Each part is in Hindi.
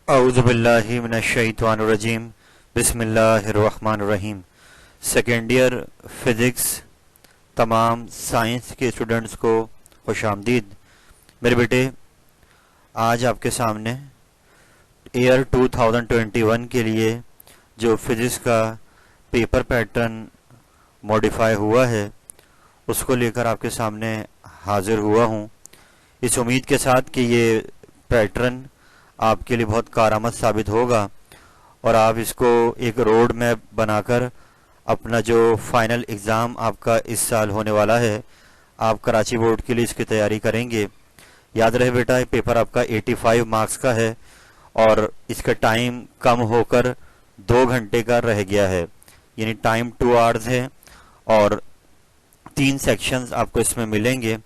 औज़ुबिल्लाहि मिनश्शैतानिर्रजीम बिस्मिल्लाहिर्रहमानिर्रहीम। सेकेंड ईयर फिज़िक्स तमाम साइंस के स्टूडेंट्स को खुशामदीद। मेरे बेटे, आज आपके सामने ईयर 2021 के लिए जो फिज़िक्स का पेपर पैटर्न मॉडिफाई हुआ है उसको लेकर आपके सामने हाजिर हुआ हूँ, इस उम्मीद के साथ कि ये पैटर्न आपके लिए बहुत कारआमद साबित होगा और आप इसको एक रोड मैप बनाकर अपना जो फाइनल एग्ज़ाम आपका इस साल होने वाला है, आप कराची बोर्ड के लिए इसकी तैयारी करेंगे। याद रहे बेटा, ये पेपर आपका 85 मार्क्स का है और इसका टाइम कम होकर 2 घंटे का रह गया है, यानी टाइम 2 आवर्स है और 3 सेक्शंस आपको इसमें मिलेंगे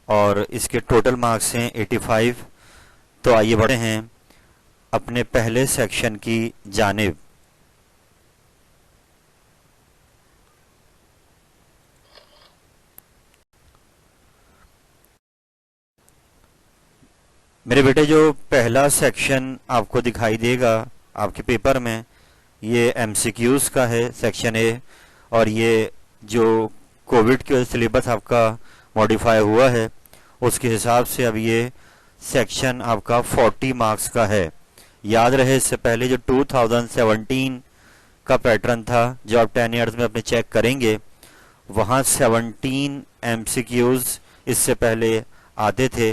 और इसके टोटल मार्क्स हैं 85। तो आइए बढ़ते हैं अपने पहले सेक्शन की जानिब। मेरे बेटे, जो पहला सेक्शन आपको दिखाई देगा आपके पेपर में, ये एमसीक्यूज का है, सेक्शन ए। और ये जो कोविड के सिलेबस आपका मॉडिफाई हुआ है उसके हिसाब से अब ये सेक्शन आपका 40 मार्क्स का है। याद रहे, इससे पहले जो 2017 का पैटर्न था जो आप 10 ईयर्स में अपने चेक करेंगे, वहाँ 17 एमसीक्यूज इससे पहले आते थे,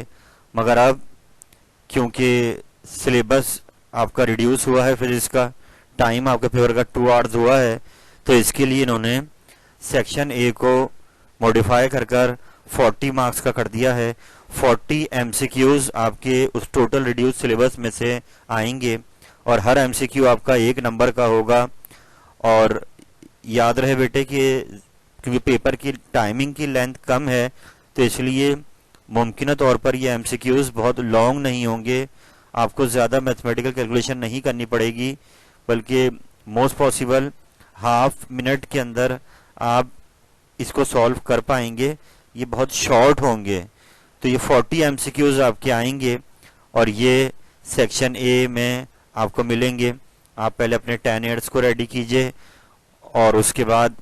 मगर अब क्योंकि सिलेबस आपका रिड्यूस हुआ है, फिर इसका टाइम आपके पेपर का 2 आवर्स हुआ है, तो इसके लिए इन्होंने सेक्शन ए को मॉडिफाई कर 40 मार्क्स का कर दिया है। 40 एमसीक्यूज आपके उस टोटल रिड्यूस सिलेबस में से आएंगे और हर एमसीक्यू आपका 1 नंबर का होगा। और याद रहे बेटे कि क्योंकि पेपर की टाइमिंग की लेंथ कम है, तो इसलिए मुमकिन तौर पर ये एमसीक्यूज बहुत लॉन्ग नहीं होंगे, आपको ज़्यादा मैथमेटिकल कैलकुलेशन नहीं करनी पड़ेगी, बल्कि मोस्ट पॉसिबल हाफ मिनट के अंदर आप इसको सॉल्व कर पाएंगे। ये बहुत शॉर्ट होंगे, तो ये 40 एमसीक्यूज आपके आएंगे और ये सेक्शन ए में आपको मिलेंगे। आप पहले अपने 10 ईयर्स को रेडी कीजिए और उसके बाद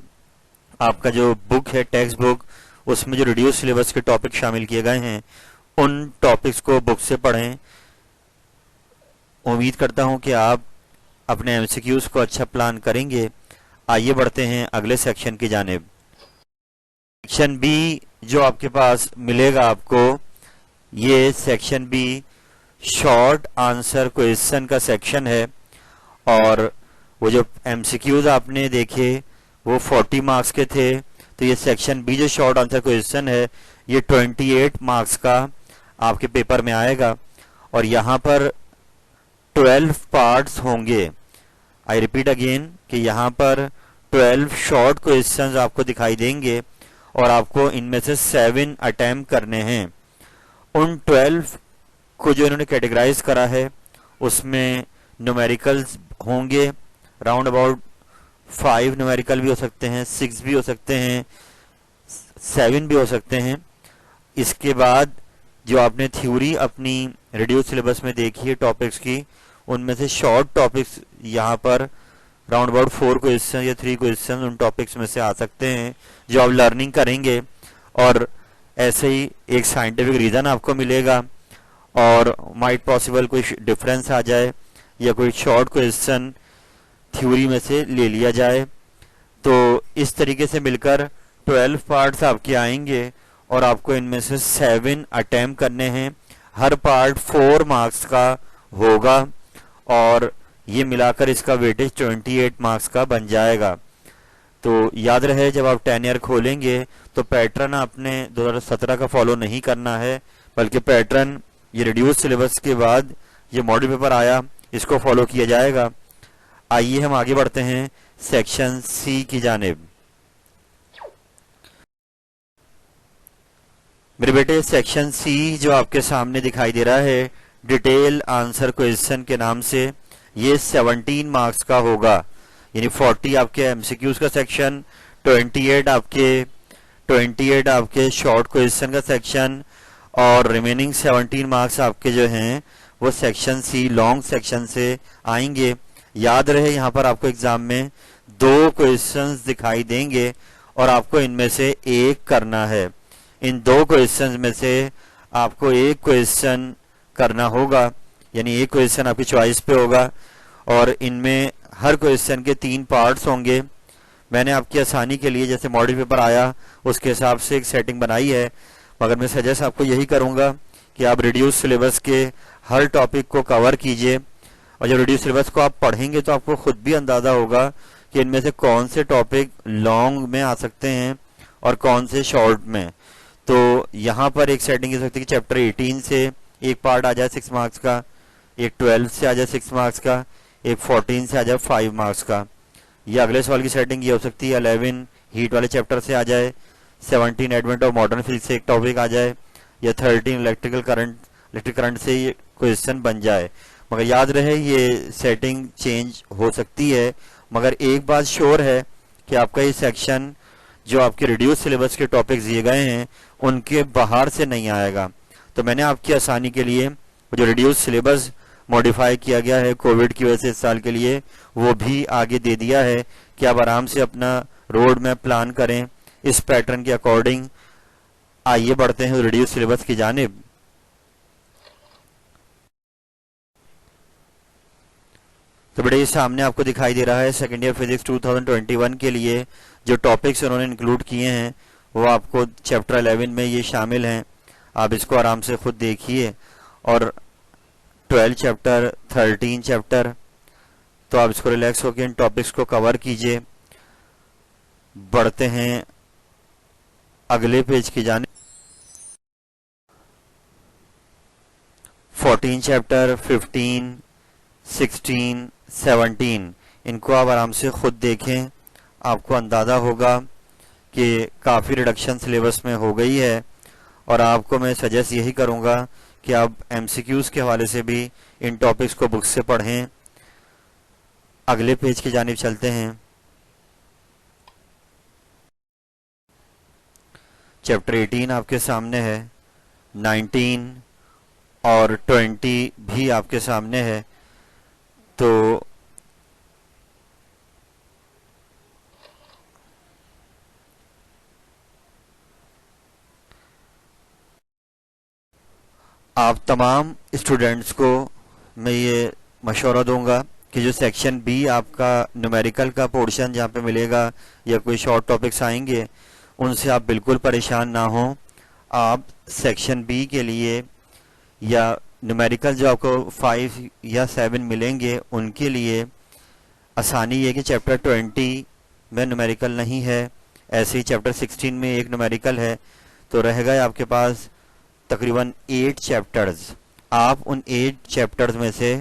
आपका जो बुक है, टेक्स्ट बुक, उसमें जो रिड्यूस सिलेबस के टॉपिक शामिल किए गए हैं उन टॉपिक्स को बुक से पढ़ें। उम्मीद करता हूं कि आप अपने एमसीक्यूज को अच्छा प्लान करेंगे। आइए बढ़ते हैं अगले सेक्शन की जानिब। सेक्शन बी जो आपके पास मिलेगा आपको, ये section B short answer question का सेक्शन है और वो जो एमसीक्यूज आपने देखे वो 40 मार्क्स के थे, तो ये सेक्शन बी जो शॉर्ट आंसर क्वेश्चन है ये 28 मार्क्स का आपके पेपर में आएगा और यहाँ पर 12 पार्ट्स होंगे। आई रिपीट अगेन कि यहाँ पर 12 शॉर्ट क्वेश्चंस आपको दिखाई देंगे और आपको इनमें से 7 अटेम्प्ट करने हैं। उन 12 को जो इन्होंने कैटेगराइज करा है उसमें न्यूमेरिकल्स होंगे, राउंड अबाउट 5 न्यूमेरिकल भी हो सकते हैं, 6 भी हो सकते हैं, 7 भी हो सकते हैं। इसके बाद जो आपने थ्योरी अपनी रिड्यूस सिलेबस में देखी है टॉपिक्स की, उनमें से शॉर्ट टॉपिक्स यहाँ पर राउंड अबाउट 4 क्वेश्चन या 3 क्वेश्चन उन टॉपिक्स में से आ सकते हैं जो आप लर्निंग करेंगे। और ऐसे ही एक साइंटिफिक रीजन आपको मिलेगा और माइट पॉसिबल कोई डिफरेंस आ जाए या कोई शॉर्ट क्वेश्चन थ्योरी में से ले लिया जाए। तो इस तरीके से मिलकर 12 पार्ट्स आपके आएंगे और आपको इनमें से 7 अटेम्प्ट करने हैं। हर पार्ट 4 मार्क्स का होगा और ये मिलाकर इसका वेटेज 28 मार्क्स का बन जाएगा। तो याद रहे, जब आप 10 ईयर खोलेंगे तो पैटर्न आपने 2017 का फॉलो नहीं करना है, बल्कि पैटर्न ये रिड्यूस सिलेबस के बाद ये मॉडल पेपर आया इसको फॉलो किया जाएगा। आइए हम आगे बढ़ते हैं सेक्शन सी की जानिब। मेरे बेटे, सेक्शन सी जो आपके सामने दिखाई दे रहा है डिटेल आंसर क्वेश्चन के नाम से, ये 17 मार्क्स का होगा, यानी 40 आपके एमसीक्यूज का सेक्शन, 28 आपके शॉर्ट क्वेश्चन का सेक्शन और रिमेनिंग 17 मार्क्स आपके जो हैं वो सेक्शन सी लॉन्ग सेक्शन से आएंगे। याद रहे यहाँ पर आपको एग्जाम में 2 क्वेश्चंस दिखाई देंगे और आपको इनमें से एक करना है। इन 2 क्वेश्चंस में से आपको एक क्वेश्चन करना होगा, यानी एक क्वेश्चन आपकी चॉइस पे होगा और इनमें हर क्वेश्चन के 3 पार्ट्स होंगे। मैंने आपकी आसानी के लिए जैसे मॉडल पेपर आया उसके हिसाब से एक सेटिंग बनाई है, मगर मैं सजेस्ट आपको यही करूंगा कि आप रिड्यूस सिलेबस के हर टॉपिक को कवर कीजिए और जब रिड्यूस सिलेबस को आप पढ़ेंगे तो आपको खुद भी अंदाजा होगा कि इनमें से कौन से टॉपिक लॉन्ग में आ सकते हैं और कौन से शॉर्ट में। तो यहाँ पर एक सेटिंग हो सकती है कि चैप्टर 18 से एक पार्ट आ जाए 6 मार्क्स का, एक 12 से आ जाए 6 मार्क्स का, एक 14 से आ जाए 5 मार्क्स का। या अगले सवाल की सेटिंग ये हो सकती है 11 हीट वाले चैप्टर से आ जाए, 17 एडवेंट ऑफ मॉडर्न फिजिक्स से एक टॉपिक आ जाए, या 13 इलेक्ट्रिक करंट से ये क्वेश्चन बन जाए। मगर याद रहे ये सेटिंग चेंज हो सकती है, मगर एक बात श्योर है कि आपका ये सेक्शन जो आपके रिड्यूस सिलेबस के टॉपिक्स दिए गए हैं उनके बाहर से नहीं आएगा। तो मैंने आपकी आसानी के लिए जो रिड्यूस सिलेबस मॉडिफाई किया गया है कोविड की वजह से इस साल के लिए, वो भी आगे दे दिया है कि आप आराम से अपना रोड मैप प्लान करें इस पैटर्न के अकॉर्डिंग। आइए बढ़ते हैं रिड्यूस सिलेबस की जानिब। तो बड़े सामने आपको दिखाई दे रहा है सेकेंड ईयर फिजिक्स 2021 के लिए जो टॉपिक्स उन्होंने इंक्लूड किए हैं वो आपको चैप्टर 11 में ये शामिल हैं। आप इसको आराम से खुद देखिए और 12 चैप्टर 13 चैप्टर, तो आप इसको रिलैक्स होकर इन टॉपिक्स को कवर कीजिए। बढ़ते हैं अगले पेज की जानिब। 14 चैप्टर 15 16 17 इनको आप आराम से खुद देखें, आपको अंदाजा होगा कि काफ़ी रिडक्शन सिलेबस में हो गई है। और आपको मैं सजेस्ट यही करूंगा कि आप एमसीक्यूज के हवाले से भी इन टॉपिक्स को बुक से पढ़ें। अगले पेज की जानिब चलते हैं। चैप्टर 18 आपके सामने है, 19 और 20 भी आपके सामने है। तो आप तमाम स्टूडेंट्स को मैं ये मशवरा दूंगा कि जो सेक्शन बी आपका न्यूमेरिकल का पोर्शन जहाँ पे मिलेगा या कोई शॉर्ट टॉपिक्स आएंगे उनसे आप बिल्कुल परेशान ना हो। आप सेक्शन बी के लिए या न्यूमेरिकल जो आपको 5 या 7 मिलेंगे उनके लिए आसानी ये कि चैप्टर 20 में न्यूमेरिकल नहीं है, ऐसे ही चैप्टर 16 में एक न्यूमेरिकल है, तो रह गए आपके पास तकरीबन 8 चैप्टर्स। आप उन 8 चैप्टर्स में से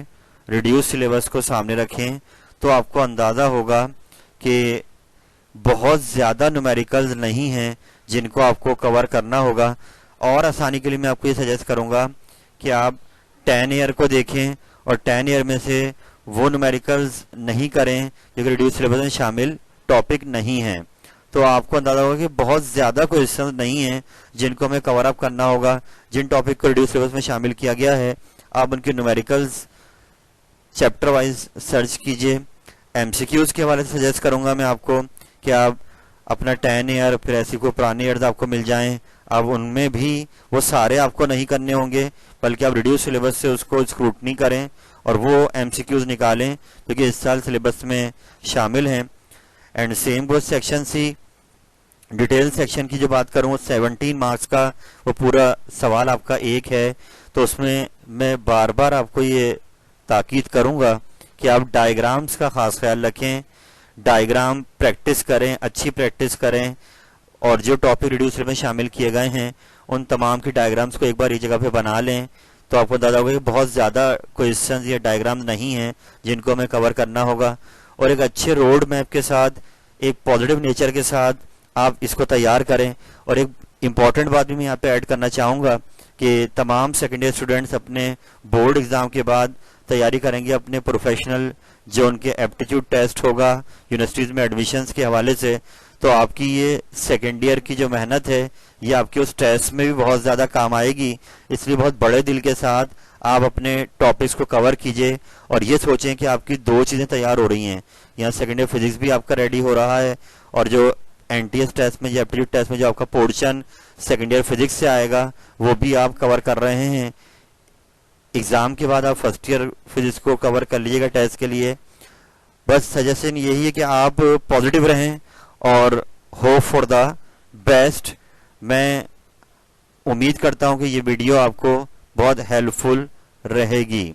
रिड्यूस सिलेबस को सामने रखें तो आपको अंदाज़ा होगा कि बहुत ज़्यादा न्यूमेरिकल्स नहीं हैं जिनको आपको कवर करना होगा। और आसानी के लिए मैं आपको ये सजेस्ट करूँगा कि आप 10 ईयर को देखें और 10 ईयर में से वो न्यूमेरिकल्स नहीं करें क्योंकि रिड्यूस सिलेबस में शामिल टॉपिक नहीं हैं। तो आपको अंदाजा होगा कि बहुत ज़्यादा क्वेश्चन नहीं हैं जिनको हमें कवर अप करना होगा। जिन टॉपिक को रिड्यूस सिलेबस में शामिल किया गया है आप उनके न्यूमेरिकल्स चैप्टर वाइज सर्च कीजिए। एमसीक्यूज के हवाले से सजेस्ट करूंगा मैं आपको कि आप अपना 10 ईयर फिर ऐसी कोई पुराने ईयर्स आपको मिल जाएं, अब उनमें भी वो सारे आपको नहीं करने होंगे बल्कि आप रिड्यूस सिलेबस से उसको स्क्रूटनी करें और वो एमसीक्यूज निकालें क्योंकि इस साल सिलेबस में शामिल हैं। एंड सेम वो सेक्शन सी डिटेल सेक्शन की जो बात करूँ 17 मार्क्स का वो पूरा सवाल आपका एक है, तो उसमें मैं बार बार आपको ये ताकीद करूंगा कि आप डायग्राम्स का खास ख्याल रखें, डायग्राम प्रैक्टिस करें, अच्छी प्रैक्टिस करें और जो टॉपिक रिड्यूस में शामिल किए गए हैं उन तमाम की डायग्राम्स को एक बार एक जगह पे बना लें तो आपको अंदाजा होगा कि बहुत ज़्यादा क्वेश्चंस या डायग्राम नहीं हैं जिनको हमें कवर करना होगा। और एक अच्छे रोड मैप के साथ, एक पॉजिटिव नेचर के साथ आप इसको तैयार करें। और एक इम्पॉर्टेंट बात भी मैं यहाँ पे ऐड करना चाहूँगा कि तमाम सेकेंड ईयर स्टूडेंट्स अपने बोर्ड एग्ज़ाम के बाद तैयारी करेंगे अपने प्रोफेशनल जो उनके एप्टीट्यूड टेस्ट होगा यूनिवर्सिटीज़ में एडमिशन्स के हवाले से, तो आपकी ये सेकेंड ईयर की जो मेहनत है ये आपके उस टेस्ट में भी बहुत ज़्यादा काम आएगी। इसलिए बहुत बड़े दिल के साथ आप अपने टॉपिक्स को कवर कीजिए और ये सोचें कि आपकी दो चीज़ें तैयार हो रही हैं। यहाँ सेकेंड ईयर फिजिक्स भी आपका रेडी हो रहा है और जो एनटीएस टेस्ट में या एप्टीट्यूड टेस्ट में जो आपका पोर्शन सेकेंड ईयर फिजिक्स से आएगा वो भी आप कवर कर रहे हैं। एग्ज़ाम के बाद आप फर्स्ट ईयर फिजिक्स को कवर कर लीजिएगा टेस्ट के लिए। बस सजेशन यही है कि आप पॉजिटिव रहें और होप फॉर द बेस्ट। मैं उम्मीद करता हूं कि ये वीडियो आपको बहुत हेल्पफुल रहेगी।